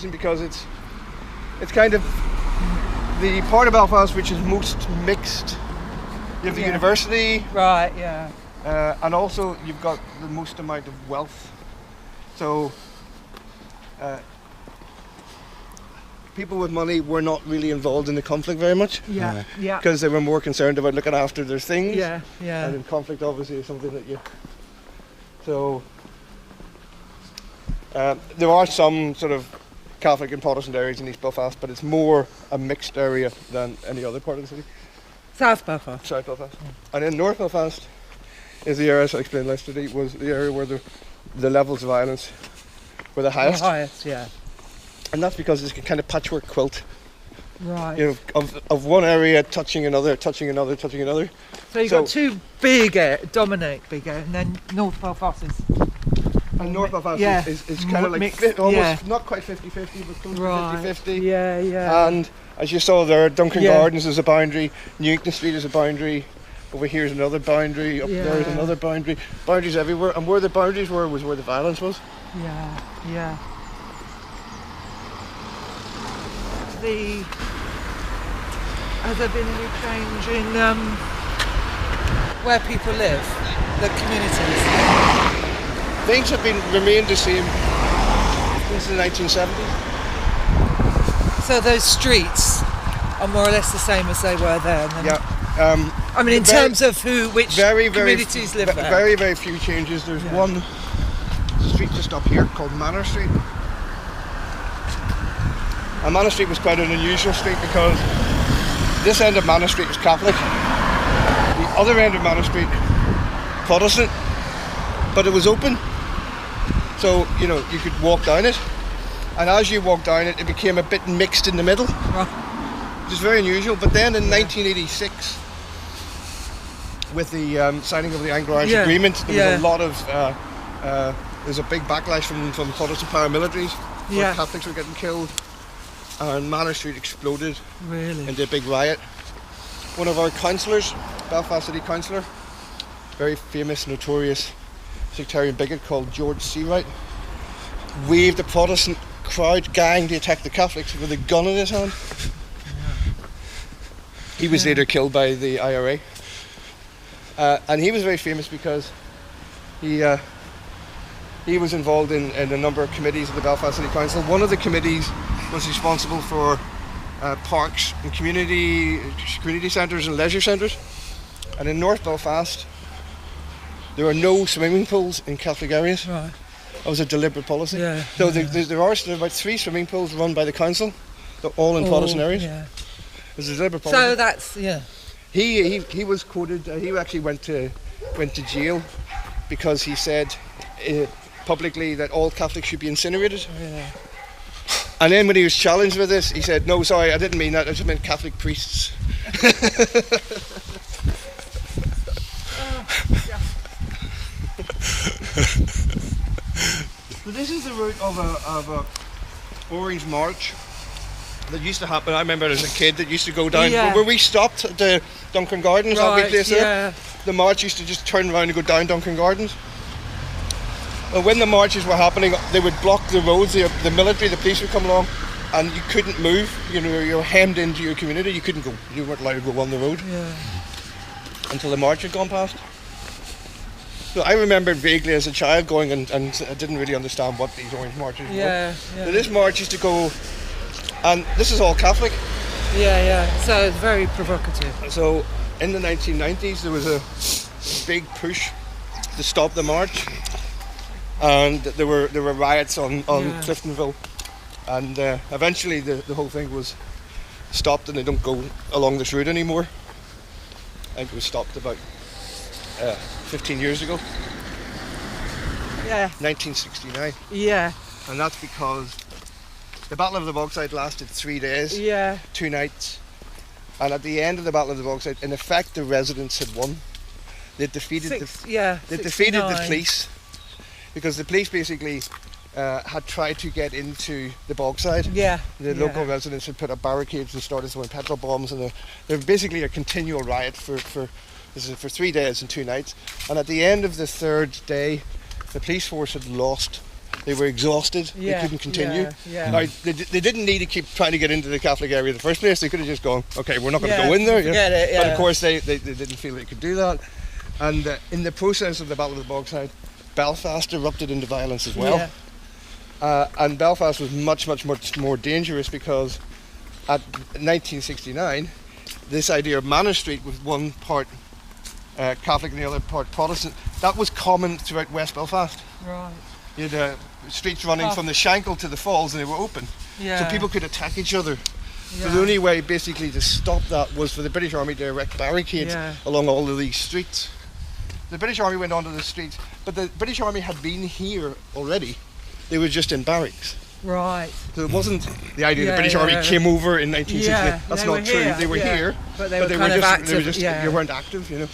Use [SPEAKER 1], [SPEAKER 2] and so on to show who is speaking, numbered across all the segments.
[SPEAKER 1] interesting because it's kind of the part of Belfast which is most mixed. You have the university,
[SPEAKER 2] right? Yeah,
[SPEAKER 1] and also you've got the most amount of wealth. So people with money were not really involved in the conflict very much.
[SPEAKER 2] yeah, yeah.
[SPEAKER 1] Because they were more concerned about looking after their things.
[SPEAKER 2] Yeah, yeah.
[SPEAKER 1] And in conflict, obviously, is something that you. So there are some sort of Catholic and Protestant areas in East Belfast, but it's more a mixed area than any other part of the city.
[SPEAKER 2] South Belfast.
[SPEAKER 1] South Belfast. And in North Belfast is the area, as I explained yesterday, was the area where the levels of violence were the highest.
[SPEAKER 2] The highest, yeah.
[SPEAKER 1] And that's because it's a kind of patchwork quilt.
[SPEAKER 2] Right.
[SPEAKER 1] You know, of one area touching another, touching another, touching another.
[SPEAKER 2] So you've got two big dominate big areas, and then North Belfast is.
[SPEAKER 1] And North Belfast is kind of like
[SPEAKER 2] mixed,
[SPEAKER 1] almost not quite 50-50, but close to 50-50.
[SPEAKER 2] Yeah, yeah.
[SPEAKER 1] And as you saw there, Duncan Gardens is a boundary, Newington Street is a boundary, over here is another boundary, up there is another boundary. Boundaries everywhere, and where the boundaries were was where the violence was.
[SPEAKER 2] Yeah, yeah. Has there been any change in where people live, the communities?
[SPEAKER 1] Things have remained the same since the 1970s.
[SPEAKER 2] So those streets are more or less the same as they were then?
[SPEAKER 1] Yeah.
[SPEAKER 2] I mean, in terms of which communities live there?
[SPEAKER 1] Very, very few changes. There's one street just up here called Manor Street. And Manor Street was quite an unusual street because this end of Manor Street was Catholic, the other end of Manor Street Protestant, but it was open, so you know you could walk down it, and as you walk down it, it became a bit mixed in the middle, which is very unusual. But then in 1986, with the signing of the Anglo-Irish Agreement, there was a lot of there's a big backlash from Protestant paramilitaries where Catholics were getting killed. And Manor Street exploded into a big riot. One of our councillors, Belfast City Councillor, very famous, notorious sectarian bigot called George Seawright, waved a Protestant crowd gang to attack the Catholics with a gun in his hand. He was later killed by the IRA. And he was very famous because he was involved in a number of committees of the Belfast City Council. One of the committees was responsible for parks and community centres and leisure centres. And in North Belfast, there are no swimming pools in Catholic areas. Right. That was a deliberate policy. Yeah, so there are about 3 swimming pools run by the council. They're all in Protestant areas. Yeah. It was a deliberate policy.
[SPEAKER 2] So that's
[SPEAKER 1] He was quoted. He actually went to jail because he said publicly that all Catholics should be incinerated. Yeah. And then when he was challenged with this, he said, "No, sorry, I didn't mean that. I just meant Catholic priests." So this is the route of a Orange March that used to happen. I remember as a kid that used to go down where we stopped at the Duncan Gardens. That big place there. The march used to just turn around and go down Duncan Gardens. And when the marches were happening, they would block the roads. The military, the police would come along, and you couldn't move. You know, you were hemmed into your community. You couldn't go. You weren't allowed to go on the road until the march had gone past. So I remember vaguely as a child going, and I didn't really understand what these Orange Marches were. So this march used to go, and this is all Catholic.
[SPEAKER 2] So it's very provocative.
[SPEAKER 1] So in the 1990s, there was a big push to stop the march. And there were riots on Cliftonville, and eventually the whole thing was stopped, and they don't go along this route anymore. I think it was stopped about 15 years ago. 1969. And that's because the Battle of the Bogside lasted 3 days, 2 nights, and at the end of the Battle of the Bogside, in effect, the residents had won. They defeated the police. Because the police basically had tried to get into the Bogside. The local residents had put up barricades and started throwing petrol bombs, and they're basically a continual riot for 3 days and 2 nights. And at the end of the 3rd day, the police force had lost They were exhausted. They couldn't continue. Now, they didn't need to keep trying to get into the Catholic area in the first place. They could have just gone, okay, we're not going to go in there. But of course, they didn't feel they could do that. And in the process of the Battle of the Bogside, Belfast erupted into violence as well. And Belfast was much more dangerous because at 1969, this idea of Manor Street with one part Catholic and the other part Protestant, that was common throughout West Belfast.
[SPEAKER 2] Right.
[SPEAKER 1] You had streets running from the Shankill to the Falls, and they were open. So people could attack each other. So the only way basically to stop that was for the British Army to erect barricades along all of these streets. The British Army went onto the streets, but the British Army had been here already. They were just in barracks.
[SPEAKER 2] Right.
[SPEAKER 1] So it wasn't the idea the British Army came over in 1960. That's not true. They were here,
[SPEAKER 2] but they were kind of active.
[SPEAKER 1] They weren't active, you know.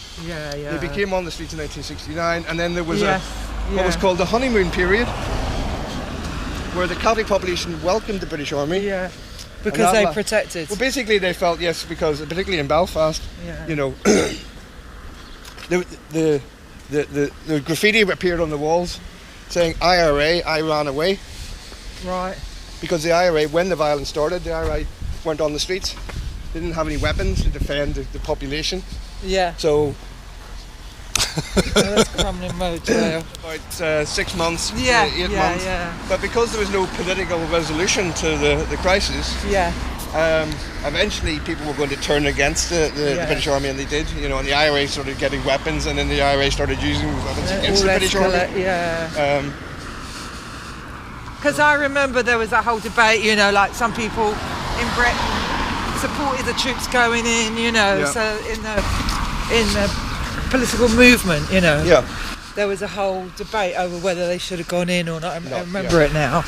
[SPEAKER 1] They became on the streets in 1969, and then there was what was called the honeymoon period, where the Catholic population welcomed the British Army.
[SPEAKER 2] Because they protected.
[SPEAKER 1] Well, basically they felt, yes, because particularly in Belfast, you know, the graffiti appeared on the walls saying IRA, I ran away.
[SPEAKER 2] Right.
[SPEAKER 1] Because the IRA, when the violence started, the IRA weren't on the streets. They didn't have any weapons to defend the population. So
[SPEAKER 2] that's Kremlin mode.
[SPEAKER 1] About 6 months, 8 months. But because there was no political resolution to the crisis, eventually people were going to turn against the British Army, and they did. You know, and the IRA started getting weapons, and then the IRA started using weapons against the British Army.
[SPEAKER 2] Because I remember there was a whole debate, you know, like some people in Britain supported the troops going in, you know, so in the political movement, you know, there was a whole debate over whether they should have gone in or not. I remember it now.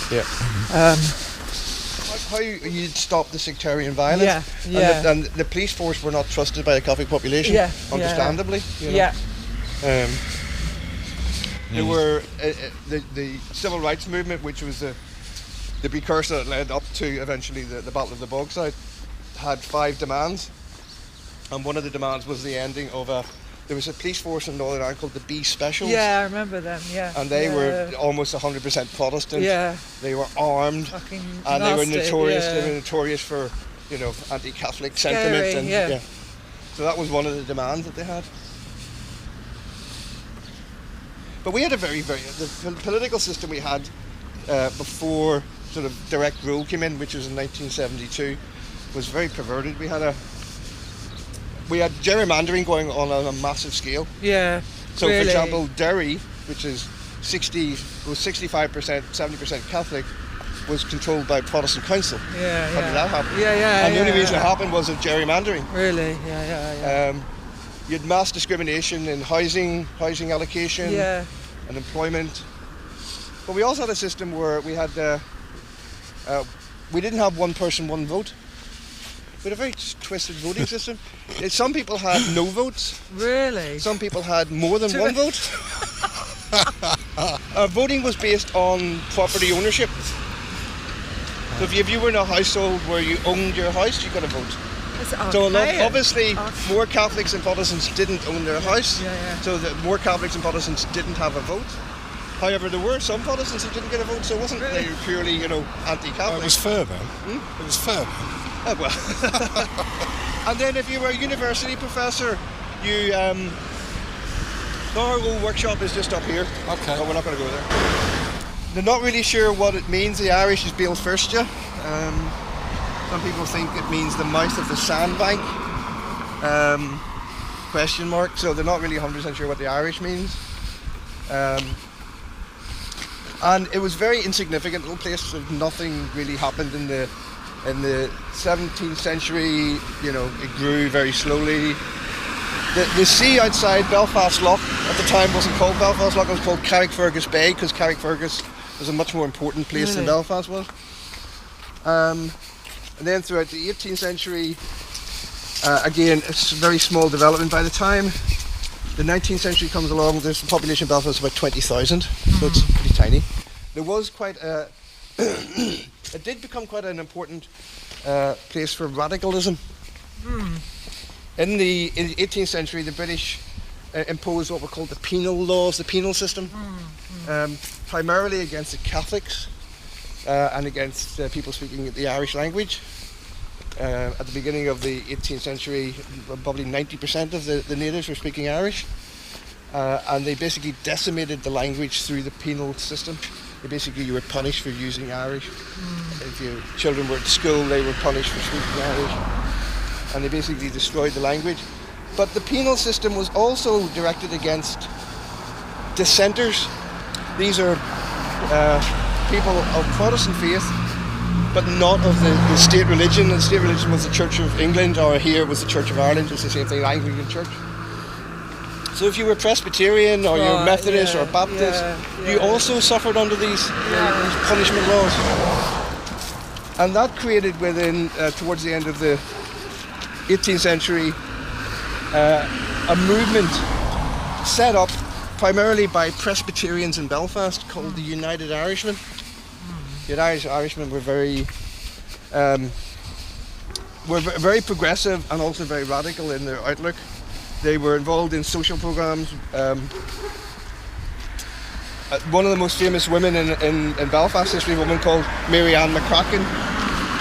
[SPEAKER 1] How you'd stop the sectarian violence. And the police force were not trusted by the Catholic population, understandably. You know? There were the civil rights movement, which was the precursor that led up to eventually the Battle of the Bogside, had 5 demands, and one of the demands was the ending of there was a police force in Northern Ireland called the B Specials.
[SPEAKER 2] I remember them.
[SPEAKER 1] And they were almost 100% Protestant. They were armed,
[SPEAKER 2] fucking
[SPEAKER 1] and
[SPEAKER 2] nasty,
[SPEAKER 1] they were notorious for, you know, anti-Catholic sentiment. And so that was one of the demands that they had. But we had the political system we had before sort of direct rule came in, which was in 1972, was very perverted. We had gerrymandering going on a massive scale. So for example, Derry, which is 65%, 70% Catholic, was controlled by Protestant council. How did that happen? And the only reason it happened was of gerrymandering. You had mass discrimination in housing allocation, and employment. But we also had a system where we had we didn't have one person, one vote. We had a very twisted voting system. Some people had no votes.
[SPEAKER 2] Really?
[SPEAKER 1] Some people had more than one vote. Voting was based on property ownership. So if you were in a household where you owned your house, you got a vote. So obviously more Catholics and Protestants didn't own their house, so that more Catholics and Protestants didn't have a vote. However, there were some Protestants who didn't get a vote, so it wasn't really purely, you know, anti-Catholic.
[SPEAKER 3] It was fair then. It was fair then.
[SPEAKER 1] Well. And then if you were a university professor, you our old workshop is just up here.
[SPEAKER 3] Okay.
[SPEAKER 1] But we're not going to go there. They're not really sure what it means. The Irish is Béal Firstja. Some people think it means the mouth of the sandbank, question mark, so they're not really 100% sure what the Irish means. And it was very insignificant little place, nothing really happened in the 17th century, you know, it grew very slowly. The sea outside Belfast Lough at the time wasn't called Belfast Lough, it was called Carrickfergus Bay, because Carrickfergus was a much more important place than Belfast was. And then throughout the 18th century, again, it's a very small development by the time. The 19th century comes along, there's a population of Belfast of about 20,000, so it's pretty tiny. There was quite a... it did become quite an important place for radicalism. In the 18th century, the British imposed what were called the penal laws, the penal system, primarily against the Catholics and against people speaking the Irish language. At the beginning of the 18th century, probably 90% of the natives were speaking Irish, and they basically decimated the language through the penal system. You were punished for using Irish. If your children were at school, they were punished for speaking Irish, and they basically destroyed the language. But the penal system was also directed against dissenters. These are people of Protestant faith, but not of the state religion. The state religion was the Church of England, or here was the Church of Ireland. It was the same thing, Anglican Church. So if you were Presbyterian or you were Methodist or Baptist, you also suffered under these punishment laws. And that created within, towards the end of the 18th century, a movement set up primarily by Presbyterians in Belfast called the United Irishmen. The Irishmen were very progressive and also very radical in their outlook. They were involved in social programs. One of the most famous women in Belfast history, a woman called Mary Ann McCracken,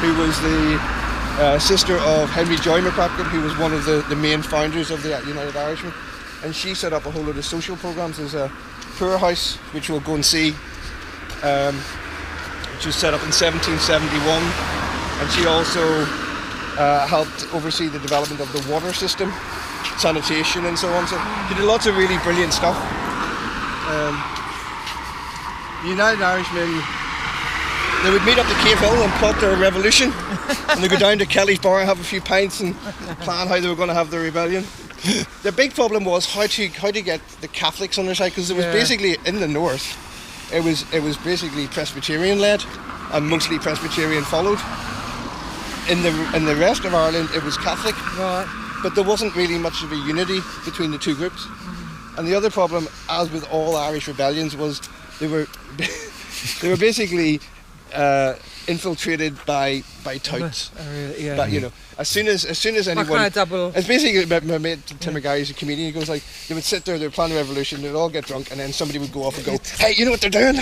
[SPEAKER 1] who was the sister of Henry Joy McCracken, who was one of the main founders of the United Irishmen. And she set up a whole lot of social programs. There's a poorhouse, which we'll go and see, which was set up in 1771. And she also helped oversee the development of the water system, sanitation and so on. So she did lots of really brilliant stuff. The United Irishmen, they would meet up to Cave Hill and plot their revolution, and they'd go down to Kelly's Bar and have a few pints and plan how they were going to have their rebellion. The big problem was how to get the Catholics on their side, because it was basically in the north, it was basically Presbyterian led and mostly Presbyterian followed. In the rest of Ireland, it was Catholic.
[SPEAKER 2] Right.
[SPEAKER 1] But there wasn't really much of a unity between the two groups. And the other problem, as with all Irish rebellions, was they were basically infiltrated by touts. But as soon as anyone, it's basically my mate Tim McGarry is a comedian. He goes like, they would sit there, they'd plan a revolution, they'd all get drunk, and then somebody would go off and go, "Hey, you know what they're doing?"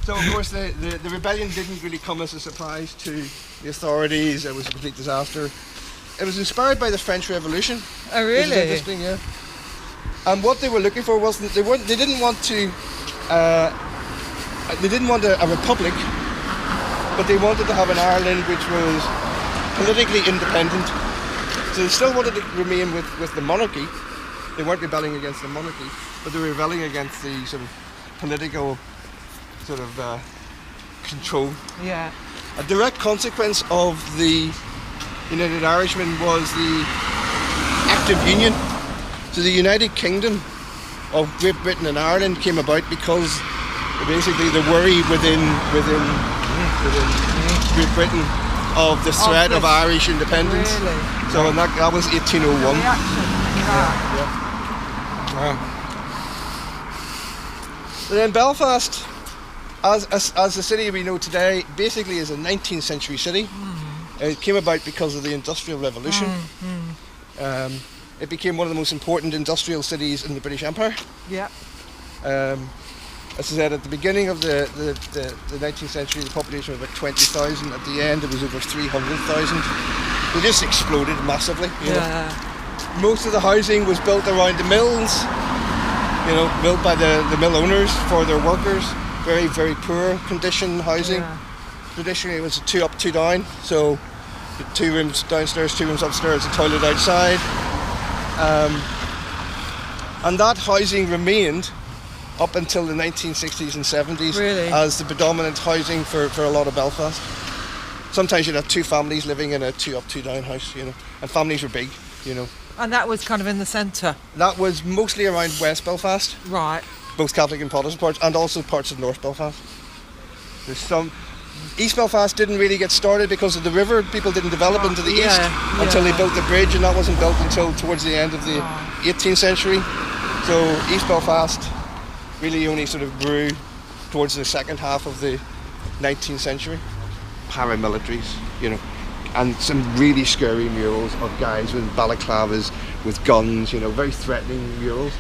[SPEAKER 1] So of course the rebellion didn't really come as a surprise to the authorities. It was a complete disaster. It was inspired by the French Revolution.
[SPEAKER 2] Oh, really?
[SPEAKER 1] Which is interesting, yeah. And what they were looking for was they didn't want a republic, but they wanted to have an Ireland which was politically independent. So they still wanted to remain with the monarchy. They weren't rebelling against the monarchy, but they were rebelling against the sort of political sort of control.
[SPEAKER 2] Yeah.
[SPEAKER 1] A direct consequence of the United Irishmen was the Act of Union. So the United Kingdom of Great Britain and Ireland came about because basically the worry within Great Britain of the threat of Irish independence.
[SPEAKER 2] Really?
[SPEAKER 1] So and that was 1801.
[SPEAKER 2] Wow.
[SPEAKER 1] But then Belfast, as the city we know today, basically is a 19th century city. It came about because of the Industrial Revolution. It became one of the most important industrial cities in the British Empire.
[SPEAKER 2] Yeah.
[SPEAKER 1] As I said, at the beginning of the 19th century, the population was about 20,000. At the end, it was over 300,000. It just exploded massively. You know. Most of the housing was built around the mills, built by the mill owners for their workers. Very, very poor condition housing. Yeah. Traditionally, it was a 2 up, 2 down. So, 2 rooms downstairs, 2 rooms upstairs, a toilet outside. And that housing remained up until the 1960s and 70s as the predominant housing for a lot of Belfast. Sometimes you'd have 2 families living in a 2 up, 2 down house, and families were big,
[SPEAKER 2] And that was kind of in the centre?
[SPEAKER 1] That was mostly around West Belfast.
[SPEAKER 2] Right.
[SPEAKER 1] Both Catholic and Protestant parts, and also parts of North Belfast. There's some. East Belfast didn't really get started because of the river. People didn't develop into the east until they built the bridge, and that wasn't built until towards the end of the 18th century. So East Belfast really only sort of grew towards the second half of the 19th century. Paramilitaries, and some really scary murals of guys with balaclavas, with guns, very threatening murals.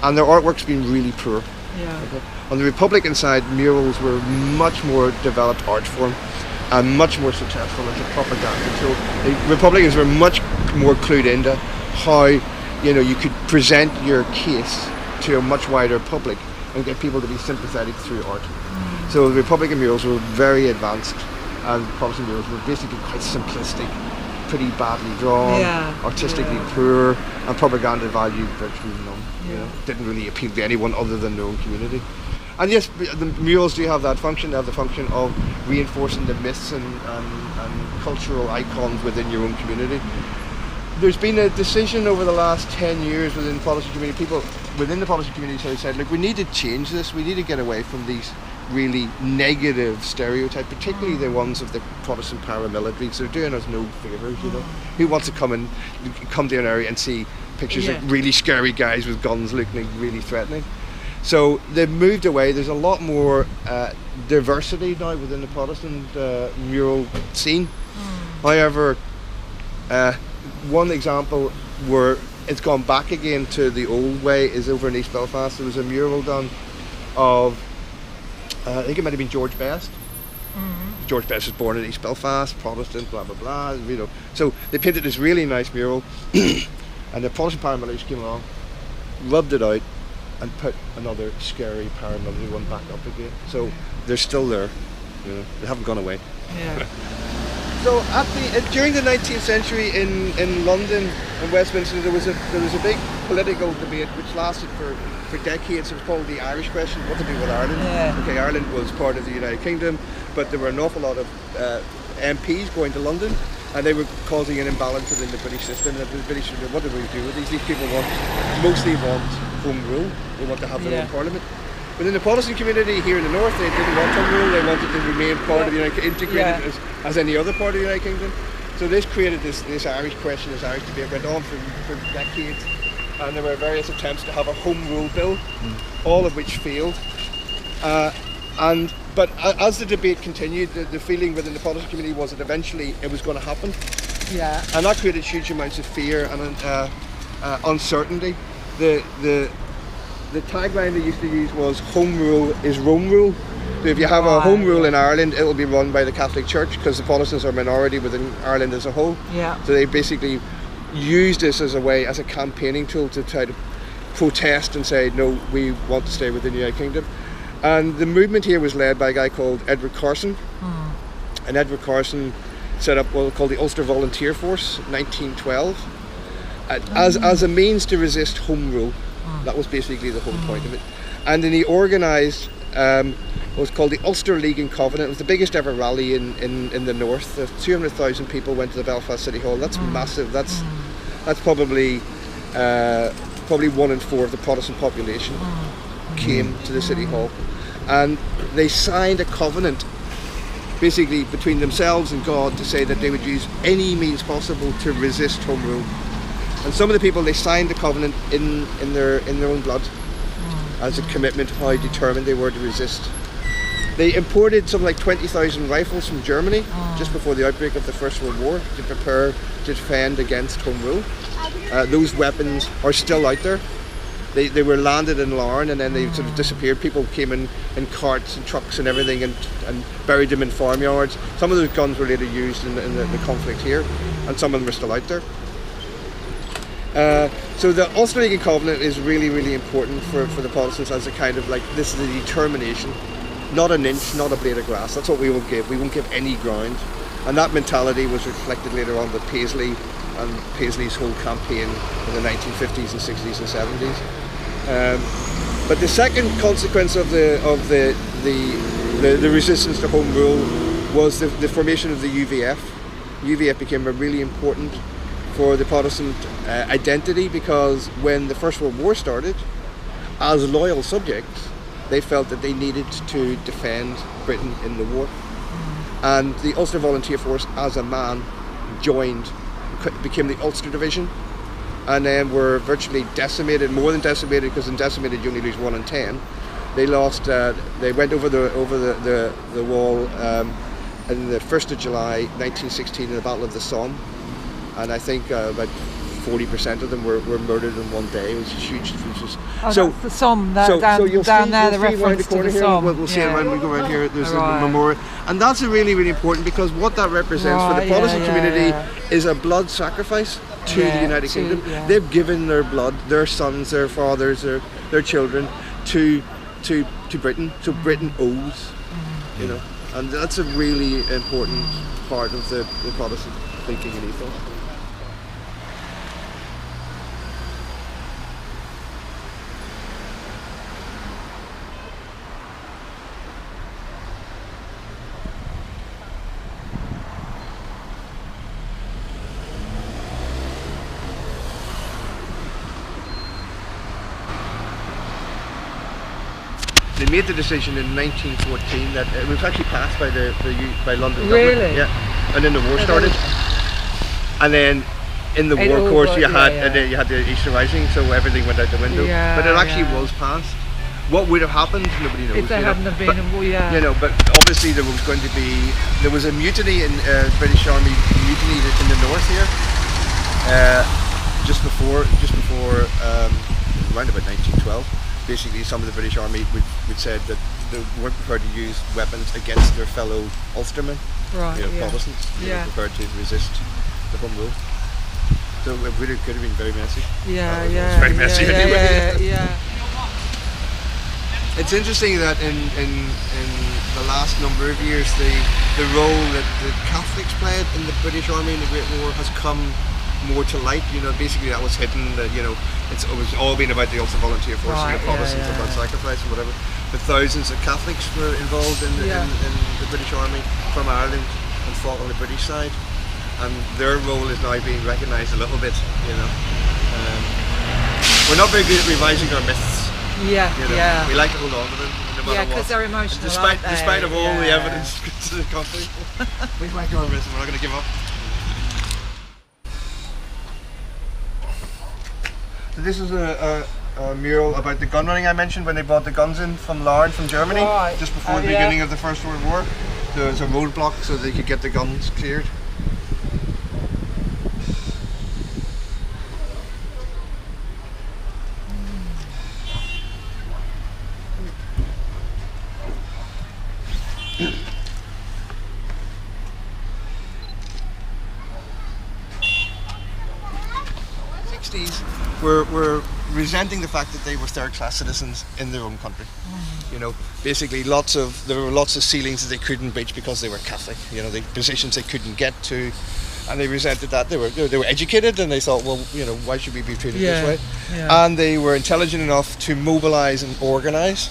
[SPEAKER 1] And their artwork's been really poor.
[SPEAKER 2] Yeah.
[SPEAKER 1] Okay. On the Republican side, murals were much more developed art form and much more successful as a propaganda tool. The Republicans were much more clued into how you could present your case to a much wider public and get people to be sympathetic through art. So the Republican murals were very advanced, and Protestant murals were basically quite simplistic, pretty badly drawn, artistically poor, and propaganda value virtually none. Didn't really appeal to anyone other than their own community. And yes, the murals do have that function. They have the function of reinforcing the myths and cultural icons within your own community. There's been a decision over the last 10 years within the Protestant community, people within the Protestant community have said, look, we need to change this. We need to get away from these really negative stereotypes, particularly the ones of the Protestant paramilitaries. They're doing us no favours, Who wants to come to an area and see pictures of really scary guys with guns looking really threatening? So they've moved away. There's a lot more diversity now within the Protestant mural scene. However, one example where it's gone back again to the old way is over in East Belfast. There was a mural done of, I think it might have been George Best. George Best was born in East Belfast, Protestant, blah, blah, blah. So they painted this really nice mural, and the Protestant paramilitaries came along, rubbed it out, and put another scary paramilitary one back up again. So they're still there. They haven't gone away.
[SPEAKER 2] Yeah.
[SPEAKER 1] So during the 19th century in London and Westminster, there was a big political debate which lasted for decades. It was called the Irish question: what to do with Ireland?
[SPEAKER 2] Yeah.
[SPEAKER 1] Okay, Ireland was part of the United Kingdom, but there were an awful lot of MPs going to London, and they were causing an imbalance within the British system. And the British said, what do we do with these? These people mostly want home rule. They want to have their own parliament. Within the Protestant community here in the north, they didn't want home rule. They wanted to remain part of the United Kingdom, integrated as any other part of the United Kingdom. So this created this Irish question, this Irish debate went on for decades, and there were various attempts to have a home rule bill, all of which failed. But as the debate continued, the feeling within the Protestant community was that eventually it was going to happen.
[SPEAKER 2] Yeah.
[SPEAKER 1] And that created huge amounts of fear and uncertainty. The tagline they used to use was "Home rule is Rome rule." So if you have a home rule in Ireland, it will be run by the Catholic Church because the Protestants are a minority within Ireland as a whole.
[SPEAKER 2] Yeah.
[SPEAKER 1] So they basically used this as a campaigning tool to try to protest and say, no, we want to stay within the United Kingdom. And the movement here was led by a guy called Edward Carson. And Edward Carson set up what was called the Ulster Volunteer Force, 1912, as a means to resist home rule. That was basically the whole point of it. And then he organised what was called the Ulster League and Covenant. It was the biggest ever rally in the north. 200,000 people went to the Belfast City Hall. That's massive. That's probably 1 in 4 of the Protestant population came to the City Hall. And they signed a covenant basically between themselves and God to say that they would use any means possible to resist home rule. And some of the people, they signed the covenant in their own blood as a commitment to how determined they were to resist. They imported something like 20,000 rifles from Germany just before the outbreak of the First World War to prepare to defend against home rule. Those weapons are still out there. They were landed in Larne and then they sort of disappeared. People came in carts and trucks and everything and buried them in farmyards. Some of those guns were later used in the conflict here, and some of them are still out there. So the Ulster League and Covenant is really, really important for the Protestants as a kind of like, this is a determination, not an inch, not a blade of grass. That's what we will give. We won't give any ground. And that mentality was reflected later on with Paisley and Paisley's whole campaign in the 1950s and 60s and 70s. But the second consequence of the resistance to home rule was the formation of the UVF. UVF became a really important for the Protestant identity, because when the First World War started, as loyal subjects, they felt that they needed to defend Britain in the war. And the Ulster Volunteer Force, as a man, became the Ulster Division, and then were virtually decimated, more than decimated, because in decimated you only lose 1 in 10. They lost. They went over the wall in the 1st of July 1916 in the Battle of the Somme, and I think about 40% of them were murdered in one day. It was huge.
[SPEAKER 2] So that's the Somme, down there, the reference to the Somme.
[SPEAKER 1] We'll see it when we go around here. There's a memorial, and that's really, really important, because what that represents for the Protestant community is a blood sacrifice to the United Kingdom. They've given their blood, their sons, their fathers, their children to Britain. So Britain owes, you know, and that's a really important part of the Protestant thinking and ethos. They made the decision in 1914 that it was actually passed by London government.
[SPEAKER 2] Really?
[SPEAKER 1] Yeah. And then the war started. And then in the war, of course, you had the Easter Rising, so everything went out the window. But it actually was passed. What would have happened, nobody knows.
[SPEAKER 2] If there hadn't have been a war,
[SPEAKER 1] You know, but obviously there was a mutiny in British Army mutiny in the north here, just before around about 1912. Basically, some of the British Army would said that they weren't prepared to use weapons against their fellow Ulstermen, Protestants. They were prepared to resist the Home Rule. So it could have been very messy. It was very messy anyway. It's interesting that in the last number of years, the role that the Catholics played in the British Army in the Great War has come more to light. You know, basically that was hidden. That, you know, it was all been about the Ulster Volunteer Force and the Protestants and blood sacrifice and whatever. But thousands of Catholics were involved in the British Army from Ireland and fought on the British side, and their role is now being recognised a little bit. You know, we're not very good at revising our myths. We like to hold on to them no matter what.
[SPEAKER 2] Because they're emotional.
[SPEAKER 1] Despite of all the evidence to the contrary, we like our myths and we're not going to give up. So this is a mural about the gun running I mentioned when they brought the guns in from Larne, from Germany, just before the beginning of the First World War. There was a roadblock so they could get the guns cleared. Were resenting the fact that they were third-class citizens in their own country. You know, basically there were lots of ceilings that they couldn't breach because they were Catholic. You know, the positions they couldn't get to, and they resented that. They were educated, and they thought, well, you know, why should we be treated this way? And they were intelligent enough to mobilise and organise.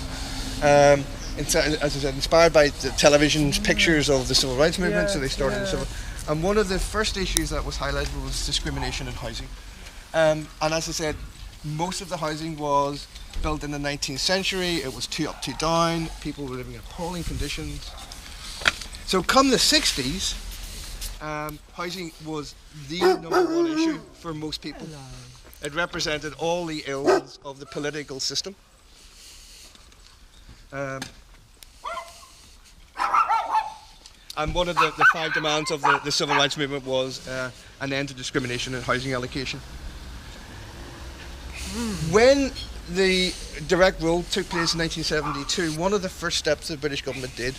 [SPEAKER 1] As I said, inspired by the television's pictures of the civil rights movement, so they started the civil. And one of the first issues that was highlighted was discrimination in housing. And as I said, most of the housing was built in the 19th century. It was two up, two down. People were living in appalling conditions. So come the 60s, housing was the number one issue for most people. It represented all the ills of the political system. And one of the 5 demands of the civil rights movement was an end to discrimination in housing allocation. When the direct rule took place in 1972, one of the first steps the British government did,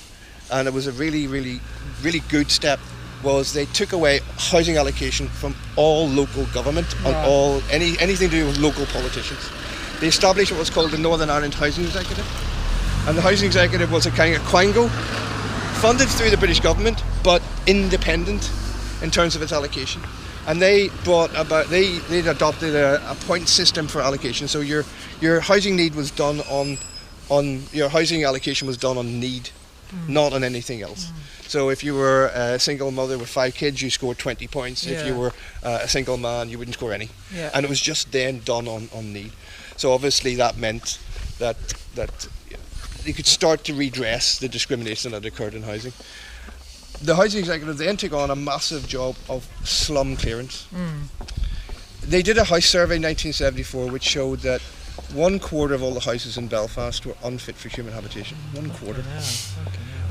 [SPEAKER 1] and it was a really, really, really good step, was they took away housing allocation from all local government and anything to do with local politicians. They established what was called the Northern Ireland Housing Executive, and the Housing Executive was a kind of quango, funded through the British government, but independent in terms of its allocation. And they adopted a point system for allocation. So your housing need was done on your housing allocation was done on need, not on anything else. So if you were a single mother with 5 kids, you scored 20 points. If you were a single man, you wouldn't score any. And it was just then done on need. So obviously that meant that you could start to redress the discrimination that occurred in housing. The Housing Executive then took on a massive job of slum clearance. They did a house survey in 1974 which showed that 1/4 of all the houses in Belfast were unfit for human habitation. 1/4.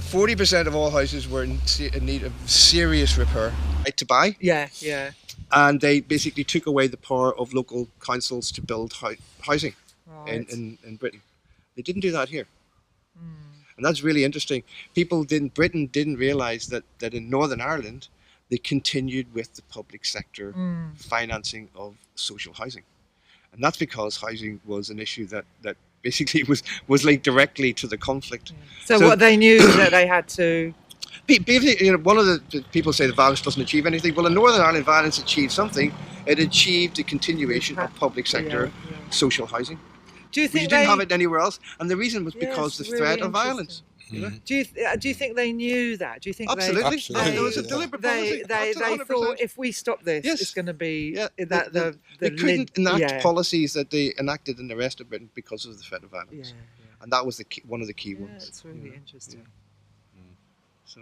[SPEAKER 1] 40% of all houses were in need of serious repair. Right to buy,
[SPEAKER 2] Yeah.
[SPEAKER 1] and they basically took away the power of local councils to build housing
[SPEAKER 2] Right.
[SPEAKER 1] in Britain. They didn't do that here. And that's really interesting. Britain didn't realise that in Northern Ireland, they continued with the public sector financing of social housing. And that's because housing was an issue that basically was linked directly to the conflict.
[SPEAKER 2] So what they knew that they had to...
[SPEAKER 1] One of the people say the violence doesn't achieve anything. Well, in Northern Ireland, violence achieved something. It achieved the continuation of public sector social housing.
[SPEAKER 2] Do you think
[SPEAKER 1] you didn't have it anywhere else? And the reason was because the
[SPEAKER 2] really
[SPEAKER 1] threat of violence. You know?
[SPEAKER 2] Do you think they knew that? Do you think
[SPEAKER 1] absolutely?
[SPEAKER 3] Absolutely.
[SPEAKER 1] It was a deliberate policy.
[SPEAKER 2] They thought if we stop this, it's going to be
[SPEAKER 1] they couldn't enact policies that they enacted in the rest of Britain because of the threat of violence, and that was one of the key ones.
[SPEAKER 2] It's really interesting.
[SPEAKER 1] So,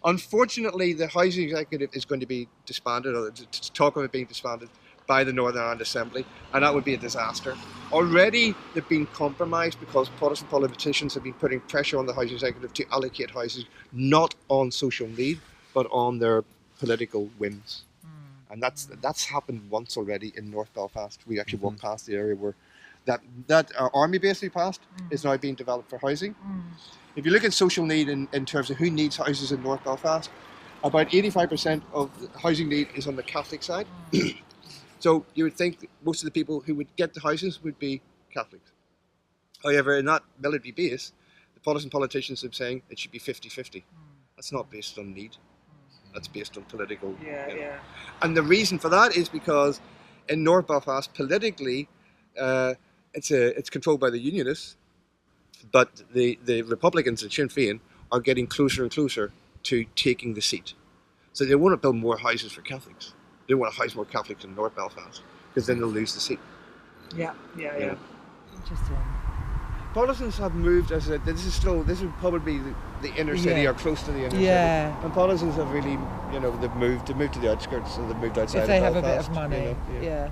[SPEAKER 1] unfortunately, the housing executive is going to be disbanded, or to talk of it being disbanded, by the Northern Ireland Assembly, and that would be a disaster. Already they've been compromised because Protestant politicians have been putting pressure on the housing executive to allocate houses not on social need but on their political whims. And that's happened once already in North Belfast. We actually walked past the area where that army base we passed is now being developed for housing. If you look at social need in terms of who needs houses in North Belfast, about 85% of the housing need is on the Catholic side. So you would think that most of the people who would get the houses would be Catholics. However, in that military base, the Protestant politicians are saying it should be 50-50. That's not based on need. That's based on political. And the reason for that is because in North Belfast, politically, it's controlled by the Unionists, but the Republicans and Sinn Féin are getting closer and closer to taking the seat. So they want to build more houses for Catholics. They want to house more Catholics in North Belfast because then they'll lose the seat. Yeah.
[SPEAKER 2] Interesting.
[SPEAKER 1] Protestants have moved, as I said, this is probably the inner city or close to the inner city. And Protestants have really, they've moved to the outskirts and they've moved outside.
[SPEAKER 2] If they
[SPEAKER 1] of
[SPEAKER 2] have
[SPEAKER 1] Belfast,
[SPEAKER 2] a bit of money,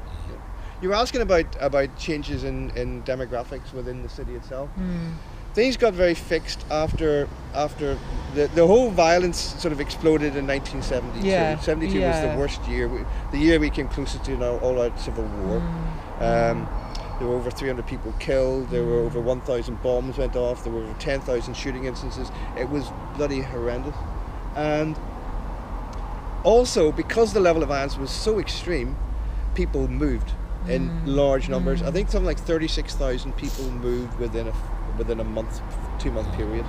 [SPEAKER 1] You were asking about changes in demographics within the city itself. Things got very fixed after the whole violence sort of exploded in 1972. 72 was the worst year. The year we came closer to an all-out civil war. There were over 300 people killed. There were over 1,000 bombs went off. There were over 10,000 shooting instances. It was bloody horrendous. And also, because the level of violence was so extreme, people moved in large numbers. I think something like 36,000 people moved within a 2-month period.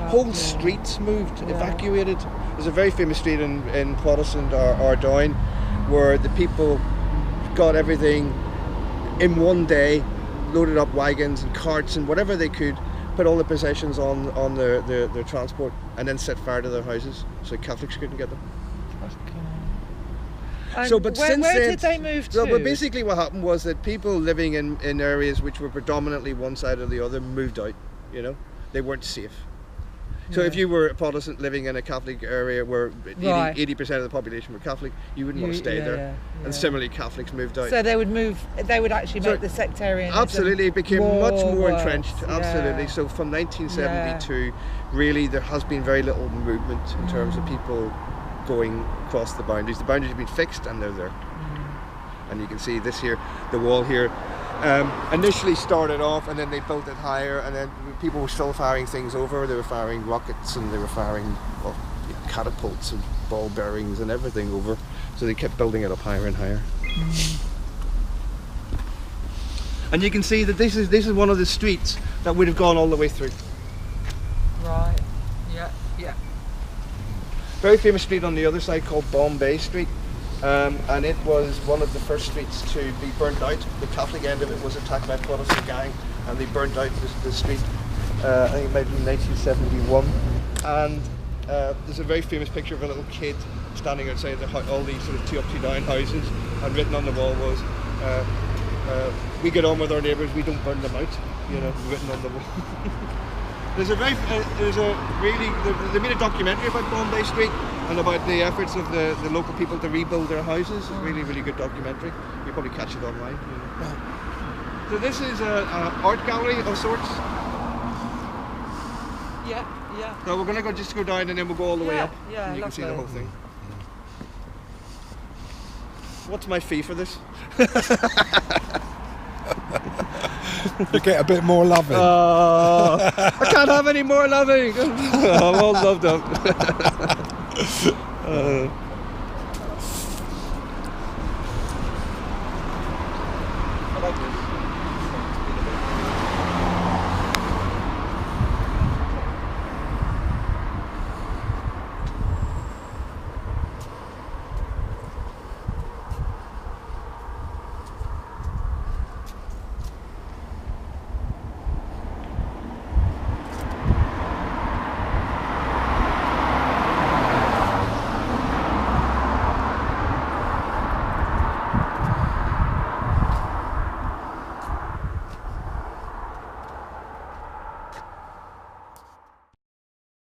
[SPEAKER 1] Whole streets moved, evacuated. There's a very famous street in Protestant Ardoyne where the people got everything in one day, loaded up wagons and carts and whatever they could, put all the possessions on their transport, and then set fire to their houses so Catholics couldn't get them.
[SPEAKER 2] Where did they move to?
[SPEAKER 1] Well, basically what happened was that people living in areas which were predominantly one side or the other moved out, They weren't safe. So if you were a Protestant living in a Catholic area where 80% of the population were Catholic, you wouldn't want to stay there. And similarly, Catholics moved out.
[SPEAKER 2] So they would actually make the sectarianism
[SPEAKER 1] absolutely, it became much more
[SPEAKER 2] worse.
[SPEAKER 1] Entrenched. Absolutely. So from 1972, really there has been very little movement in terms of people going across the boundaries. The boundaries have been fixed and they're there. And you can see this here, the wall here, initially started off and then they built it higher, and then people were still firing things over. They were firing rockets and they were firing catapults and ball bearings and everything over. So they kept building it up higher and higher. And you can see that this is one of the streets that would have gone all the way through.
[SPEAKER 2] Right. Yeah.
[SPEAKER 1] Very famous street on the other side called Bombay Street, and it was one of the first streets to be burnt out. The Catholic end of it was attacked by a Protestant gang, and they burnt out the street. I think it might be 1971. And there's a very famous picture of a little kid standing outside all these sort of 2 up, 2 down houses, and written on the wall was, "We get on with our neighbours, we don't burn them out." Written on the wall. They made a documentary about Bombay Street and about the efforts of the local people to rebuild their houses. It's a really, really good documentary. You'll probably catch it online. So this is an art gallery of sorts.
[SPEAKER 2] Yeah. Yeah.
[SPEAKER 1] So we're gonna just go down and then we'll go all the way
[SPEAKER 2] Yeah,
[SPEAKER 1] up.
[SPEAKER 2] yeah,
[SPEAKER 1] and you can see the
[SPEAKER 2] lovely.
[SPEAKER 1] whole thing. What's my fee for this?
[SPEAKER 3] You get a bit more loving.
[SPEAKER 1] I can't have any more loving. I'm all loved up. I like it.